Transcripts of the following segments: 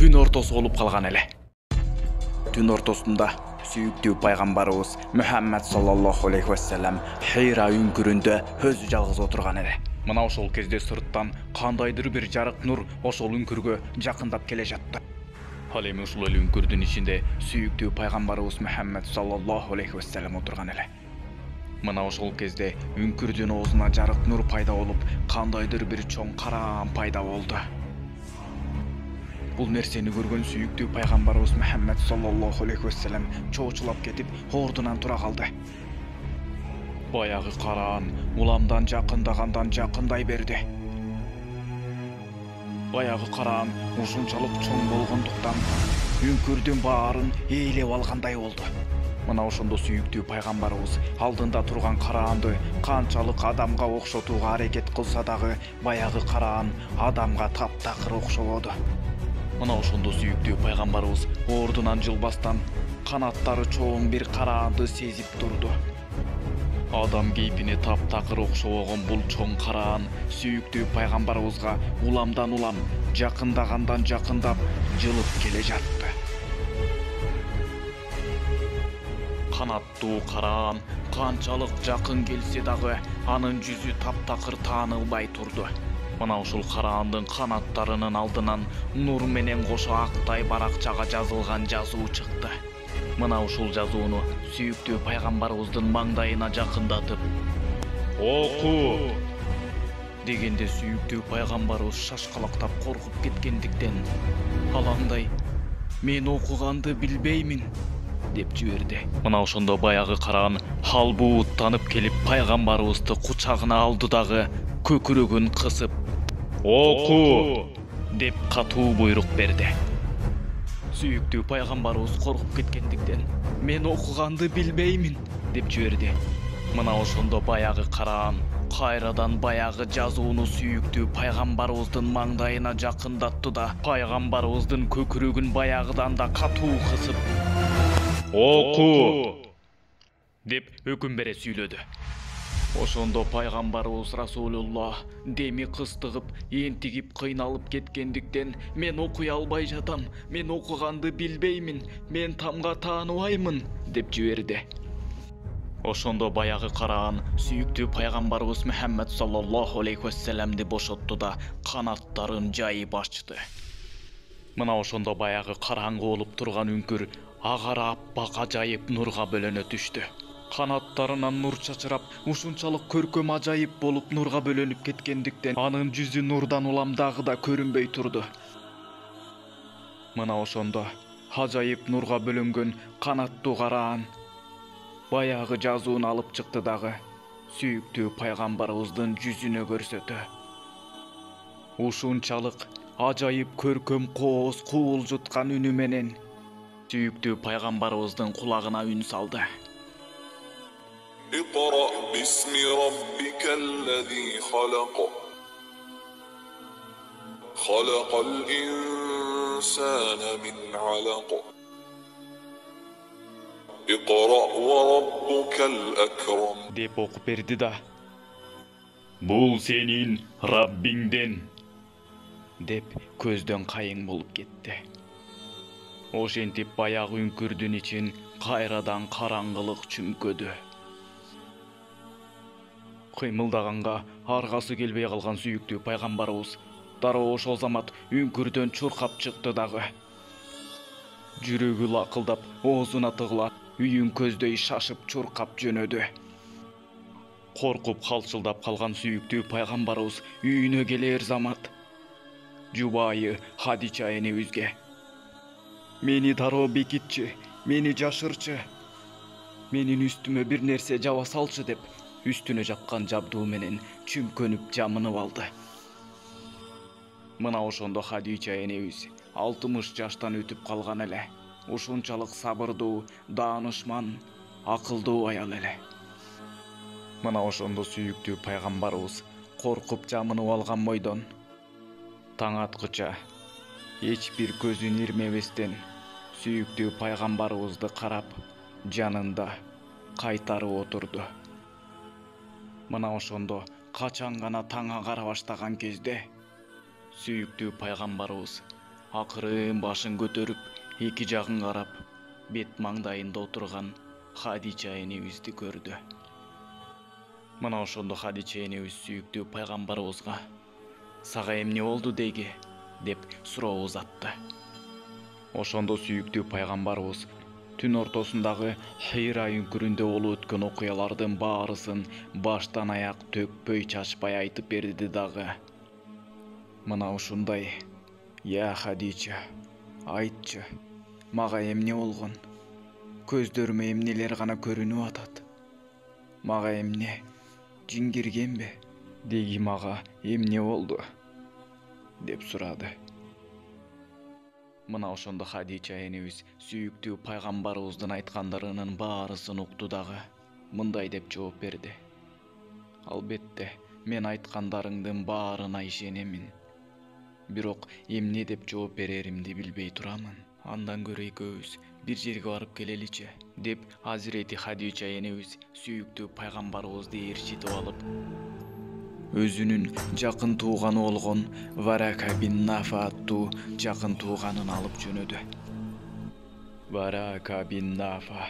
түн ортосы болуп калган эле. Түн ортосунда сүйүктүү пайгамбарыбыз Мухаммад саллаллаху алейхи вассалам Хира үңкүрүндө өзү жалгыз отурган эле. Мына ошол кезде сырттан кандайдыр бир жарык нур ошол үңкүргө жакындап келе жатты. Ал эми ушул эле үңкүрдүн ичинде сүйүктүү пайгамбарыбыз Мухаммад саллаллаху алейхи вассалам отурган эле. Мына ошол кезде үңкүрдүн оозуна жарык нур пайда болуп, кандайдыр бир чоң караан пайда болду. Бул нерсени көргөн сүйүктүү пайгамбарыбыз Мухаммад саллаллаху алейхи вассалам чоочулап кетип, ордунан тура калды. Баягы караан уламдан жакындагандан жакындай берди. Баягы караан ушунчалык чоң болгондуктан үңкүрдүн баарын ээлеп алгандай болду. Мына ошондо сүйүктүү пайгамбарыбыз алдында турган караанды канчалык адамга окшотууга аракет кылса дагы, баягы караан адамга таптакыр окшободу. Мына ошондо сүйүктүү пайгамбарыбыз ордунан жылбастан канаттары чоң бир караанды сезип турду. Адам кейпине таптакыр окшобогон бул чоң караан сүйүктүү пайгамбарыбызга уламдан улам, жакындагандан жакындап жылып келе жатты. Канаттуу караан канчалык жакын келсе дагы, анын жүзү таптакыр таанылбай турду. Мына ушул караандын канаттарынын алдынан нур менен кошо актай баракчага жазылган жазуу чыкты. Мына ушул жазууну сүйүктүү пайгамбарыбыздын маңдайына жакындатып, "Оку!" дегенде сүйүктүү пайгамбарыбыз шашкалактап коркуп кеткендиктен, алаңдай "Мен окуганды билбеймин" деп жиберди. Мына ошондо баягы караан албууттанып келип пайгамбарыбызды кучагына алды дагы көкүрөгүн кысып "Оку!" деп катуу буйрук берди. Сүйүктүү пайгамбарыбыз коркуп кеткендиктен "Мен окуганды билбеймин" деп жиберди. Мына ошондо баягы караан кайрадан баягы жазууну сүйүктүү пайгамбарыбыздын маңдайына жакындатты да, пайгамбарыбыздын көкүрөгүн баягыдан да катуу кысып "Оку!" деп өкүм бере сүйлөдү. Ошондо пайгамбарыбыз Расулуллах деми кыстыгып, энтигип кыйналып кеткендиктен "Мен окуй албай жатам, мен окуганды билбеймин, мен тамга тааныбаймын" деп жиберди. Ошондо баягы караан сүйүктүү пайгамбарыбыз Мухаммад саллаллаху алейхи вассаламды бошотту да канаттарын жайып ачты. Мына ошондо баягы караңгы болуп турган үңкүр агара аппак ажайып нурга бөлөнө түштү. Канаттарынан нур чачырап, ушунчалык көркөм ажайып болуп нурга бөлөнүп кеткендиктен анын жүзү нурдан улам дагы да көрүнбөй турду. Мына ошондо ажайып нурга бөлөнгөн канаттуу караан баягы жазууну алып чыкты дагы сүйүктүү пайгамбарыбыздын жүзүнө көрсөтө. Ушунчалык ажайып көркөм кооз куулжуткан үнү менен сүйүктүү пайгамбарыбыздын кулагына үн салды. اقرأ باسم ربك الذي خلق خلق الإنسان من علق اقرأ وربك الأكرم деп окуп берди да "Бул сенин Раббиңден" деп көздөн кайың болуп кетти. Ошентип баягы үңкүрдүн ичин кайрадан караңгылык чүмкөдү. Кыймылдаганга аргасы келбей калган сүйүктүү пайгамбарыбыз дароо ошол замат үңкүрдөн чуркап чыкты дагы. Жүрөгү лакылдап, оозуна тыгыла, үйүн көздөй шашып чуркап жөнөдү. Коркуп калчылдап калган сүйүктүү пайгамбарыбыз үйүнө келер замат жубайы Хадича энебизге "Мени дароо бекитчи, мени жашырчы, менин үстүмө бир нерсе жаба салчы" деп үстүнө жапкан жабдуу менен чүмкөнүп жамынып алды. Мына ошондо Хадича энебиз 60 жаштан өтүп калган эле. Ушунчалык сабырдуу, даанышман, акылдуу аял эле. Мына ошондо сүйүктүү пайгамбарыбыз коркуп жамынып алган бойдон таң аткыча эч бир көзүн ирмебестен сүйүктүү пайгамбарыбызды карап, жанында кайтарып отурду. Мына ошондо качан гана таң агара баштаган кезде сүйүктүү пайгамбарыбыз акырын башын көтөрүп эки жагын карап, бет маңдайында отурган Хадича энебизди көрдү. Мына ошондо Хадича энебиз сүйүктүү пайгамбарыбызга «Сага эмне болду дейги?» деп суроо узатты. Ошондо сүйүктүү пайгамбарыбыз түн ортосундагы Хира үңкүрүндө болуп өткөн окуялардын баарысын баштан аяк төкпөй чачпай айтып берди дагы. Мына ушундай: «Я Хадича, айтчы, мага эмне болгон? Көздөрүмө эмнелер гана көрүнүп атат? Мага эмне, жин киргенби? Деги мага эмне болду?» деп сурады. Мына ошондо Хадича энебиз сүйүктүү пайгамбарыбыздын айткандарынын баарысын укту дагы мындай деп жооп берди: «Албетте, мен айткандарыңдын баарына ишенемин. Бирок эмне деп жооп береримди билбей турамын. Андан көрө экөөбүз бир жерге барып келеличи?» деп Азирети Хадича энебиз сүйүктүү пайгамбарыбызды ээрчитип алып, өзүнүн жакын тууганы болгон Варака бин Нафа аттуу жакын тууганын алып жөнөдү. Варака бин Нафа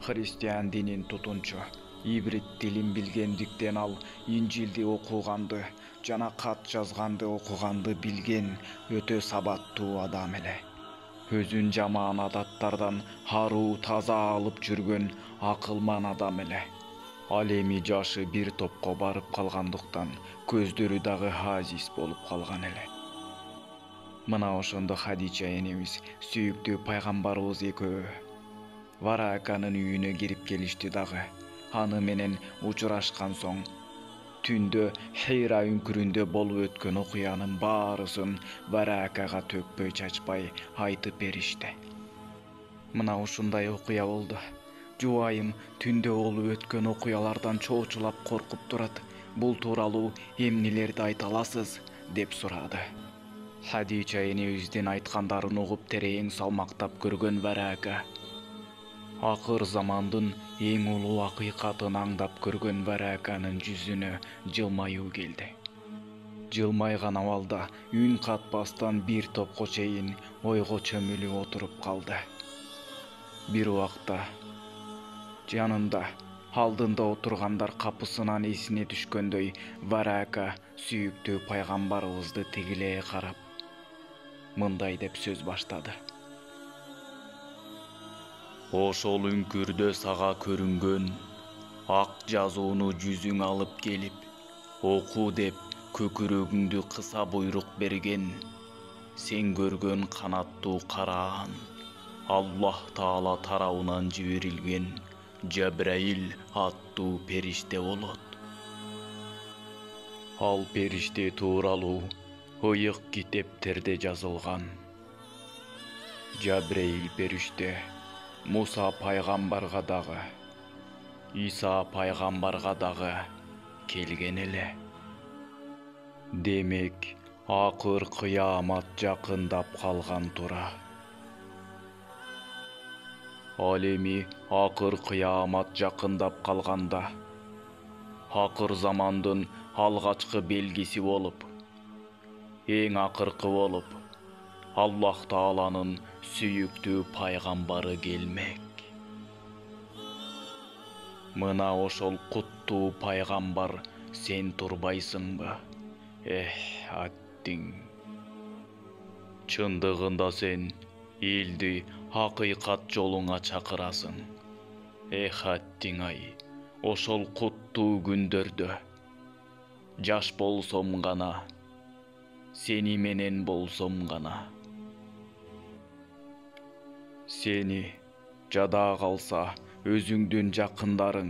христиан динин тутунчу, ибрит тилин билгендиктен ал Инжилди окуганды жана кат жазганды окуганды билген өтө сабаттуу адам эле. Өзүн жаман адаттардан харуу таза алып жүргөн акылман адам эле. Ал эми жашы бир топко барып калгандыктан көздөрү дагы азиз болуп калган эле. Мына ошондо Хадича энебиз сүйүктүү пайгамбарыбыз экөө Вараканын үйүнө кирип келишти дагы. Аны менен учурашкан соң түндө Хира үңкүрүндө болуп өткөн окуянын баарысын Варакага төкпөй чачпай айтып беришти. Мына ушундай окуя болду. Жубайым түндө болуп өткөн окуялардан чоочулап коркуп турат. Бул тууралуу эмнелерди айта аласыз? деп сурады. Хадича энебиздин айткандарын угуп терең салмактап көргөн Варака, акыр замандын эң улуу акыйкатын аңдап көргөн Вараканын жүзүнө жылмаюу келди. Жылмайган абалда үн катпастан бир топко чейин ойго чөмүлүп отуруп калды. Бир убакта жанында алдында отургандар капысынан эсине түшкөндөй Варака сүйүктүү пайгамбарыбызды тигилее карап мындай деп сөз баштады: «Ошол үңкүрдө сага көрүнгөн ак жазууну жүзүң алып келип, оку деп көкүрөгүңдү кыса буйрук берген, сен көргөн канаттуу караан Аллах Таала тарабынан жиберилген Жабраил аттуу периште болот. Ал периште тууралуу ыйык китептерде жазылган. Жабраил периште Муса пайгамбарга дагы, Иса пайгамбарга дагы келген эле. Демек, акыр кыямат жакындап калган тура. Ал эми акыр кыямат жакындап калганда, акыр замандын алгачкы белгиси болуп, эң акыркы болуп, Аллах Тааланын сүйүктүү пайгамбары келмек. Мына ошол куттуу пайгамбар сен турбайсыңбы? Аттиң. Чындыгында сен элди акыйкат жолуңа чакырасың. Аттиң ай, ошол куттуу күндөрдө жаш болсом гана, сени менен болсом гана. Сени жада калса өзүңдүн жакындарың,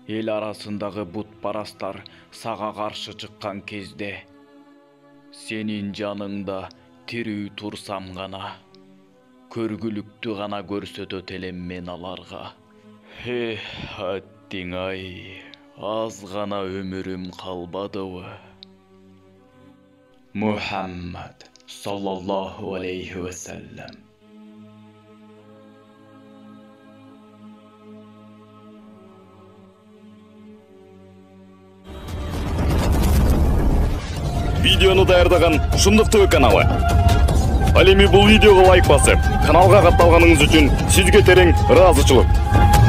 эл арасындагы бутпарастар сага каршы чыккан кезде, сенин жаныңда тирүү турсам гана, көргүлүктү гана көрсөтөт элем мен аларга. Аттиң ай, аз гана өмүрүм калбадыбы? Мухаммад саллаллаху алейхи ва саллям. Видеону даярдаган Шындык ТВ каналы. Ал эми бул видеого лайк басып, каналга катталганыңыз үчүн сизге терең ыраазычылык.